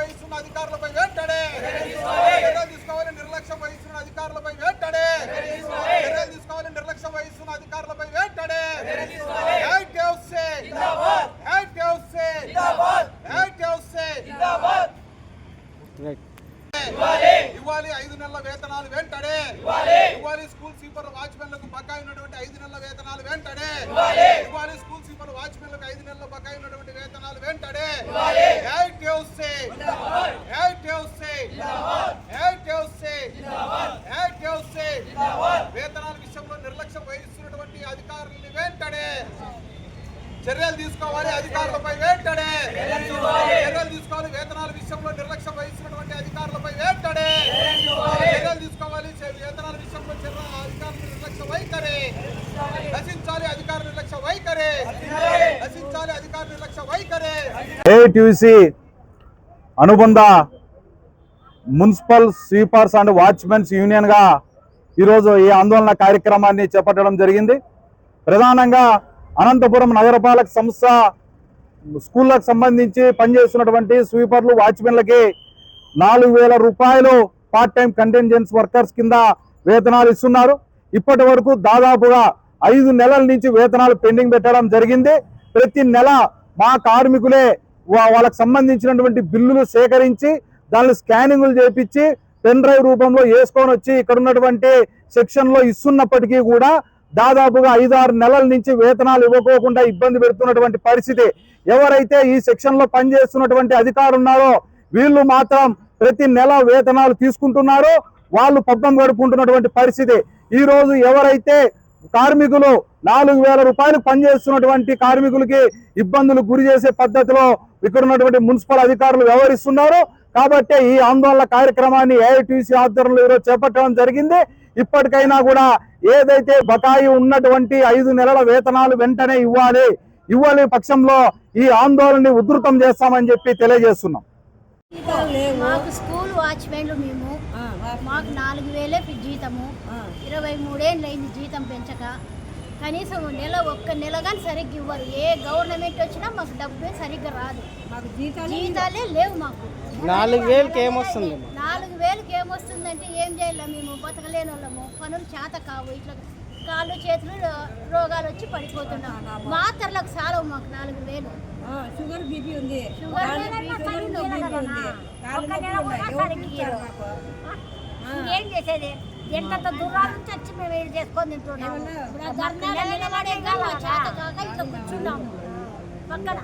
వహిస్తున్న అధికారులపై వెంటనే చర్యలు తీసుకోవాలి. నిర్లక్ష్యం వహిస్తున్న అధికారులపై వెంటనే చర్యలు తీసుకోవాలి. నిర్లక్ష్యం వహిస్తున్న అధికారులపై వెంటనే ఇవ్వాలి 5 నెలల వేతనాలు వెంటనే ఇవ్వాలి. స్కూల్ స్వీపర్ వాచ్మెన్లకు బకాయి ఉన్నటువంటి 5 నెలల వేతనాలు వెంటనే ఇవ్వాలి. స్కూల్ స్వీపర్ వాచ్మెన్లకు 5 నెలల బకాయి ఉన్నటువంటి వేతనాలు వెంటనే వేతనాల విషయంలో నిర్లక్ష్యం వహిస్తున్నటువంటి అధికారులని వెంటనే చర్యలు తీసుకోవాలి. అధికారులపై వెంటనే చర్యలు తీసుకోవాలి. వేతనాల విషయంలో నిర్లక్ష్యం వహిస్తున్నటువంటి అధికారులపై వెంటనే చర్యలు తీసుకోవాలి. వేతనాల విషయంలో అధికారుల నిర్లక్ష్య వైఖరి నశించాలి. అధికార నిర్లక్ష్య వైఖరి నశించాలి. అధికార నిర్లక్ష్య వైఖరి. ఏఐటీయూసీ అనుబంధ municipal sweepers and watchmens union గా ఈరోజు ఈ ఆందోళన కార్యక్రమాన్ని చేపట్టడం జరిగింది. ప్రధానంగా అనంతపురం నగరపాలక సంస్థ స్కూళ్ళకు సంబంధించి పనిచేస్తున్నటువంటి స్వీపర్లు వాచ్మెన్లకి 4,000 రూపాయలు పార్ట్ టైం కంటింజెన్స్ వర్కర్స్ కింద వేతనాలు ఇస్తున్నారు. ఇప్పటి వరకు దాదాపుగా 5 నెలల నుంచి వేతనాలు పెండింగ్ పెట్టడం జరిగింది. ప్రతి నెల మా కార్మికులే వాళ్ళకు సంబంధించినటువంటి బిల్లులు సేకరించి దాన్ని స్కానింగ్లు చేపించి పెన్ డ్రైవ్ రూపంలో వేసుకొని వచ్చి ఇక్కడ ఉన్నటువంటి సెక్షన్లో ఇస్తున్నప్పటికీ కూడా దాదాపుగా 5-6 నెలల నుంచి వేతనాలు ఇవ్వకోకుండా ఇబ్బంది పెడుతున్నటువంటి పరిస్థితి. ఎవరైతే ఈ సెక్షన్ లో పనిచేస్తున్నటువంటి అధికారులు ఉన్నారో వీళ్ళు మాత్రం ప్రతి నెల వేతనాలు తీసుకుంటున్నారో వాళ్ళు పబ్బం గడుపుకుంటున్నటువంటి పరిస్థితి. ఈ రోజు ఎవరైతే కార్మికులు 4,000 రూపాయలు పనిచేస్తున్నటువంటి కార్మికులకి ఇబ్బందులు గురి చేసే పద్ధతిలో ఇక్కడ ఉన్నటువంటి మున్సిపల్ అధికారులు వ్యవహరిస్తున్నారు. కాబట్టి ఈ ఆందోళన కార్యక్రమాన్ని ఏఐటీయూసీ ఆధ్వర్యంలో ఈరోజు చేపట్టడం జరిగింది. ఇప్పటికైనా కూడా ఏదైతే బకాయి ఉన్నటువంటి 5 నెలల వేతనాలు వెంటనే ఇవ్వాలి పక్షంలో ఈ ఆందోళనని ఉధృతం చేస్తామని చెప్పి తెలియజేస్తున్నాం. మాకు స్కూల్ వాచ్మెన్లు మేము మాకు 4,000 జీతము 23 ఏళ్ళు అయింది జీతం పెంచక. కనీసం ఒక్క నెల కానీ సరిగ్గా ఇవ్వరు. ఏ గవర్నమెంట్ వచ్చినా మాకు డబ్బే సరిగ్గా రాదు. మాకు జీతాలే లేవు. మాకు 4,000కి ఏమొస్తుంది? 4,000కి ఏమొస్తుందంటే ఏం చేయాలి? మేము బతకలేని వాళ్ళము. పనులు చేత కావు. ఇట్లా కాళ్ళు చేతులు రోగాలు వచ్చి పడిపోతున్నాం. మాత్రలకు సాలవు మాకు 4,000. షుగర్ బీపీ ఉంది. ఏం చేసేది? ఎంత దూరాల నుంచి వచ్చి మేము ఏం చేసుకొని తింటున్నాము. ఇట్లా కూర్చున్నాము పక్కన.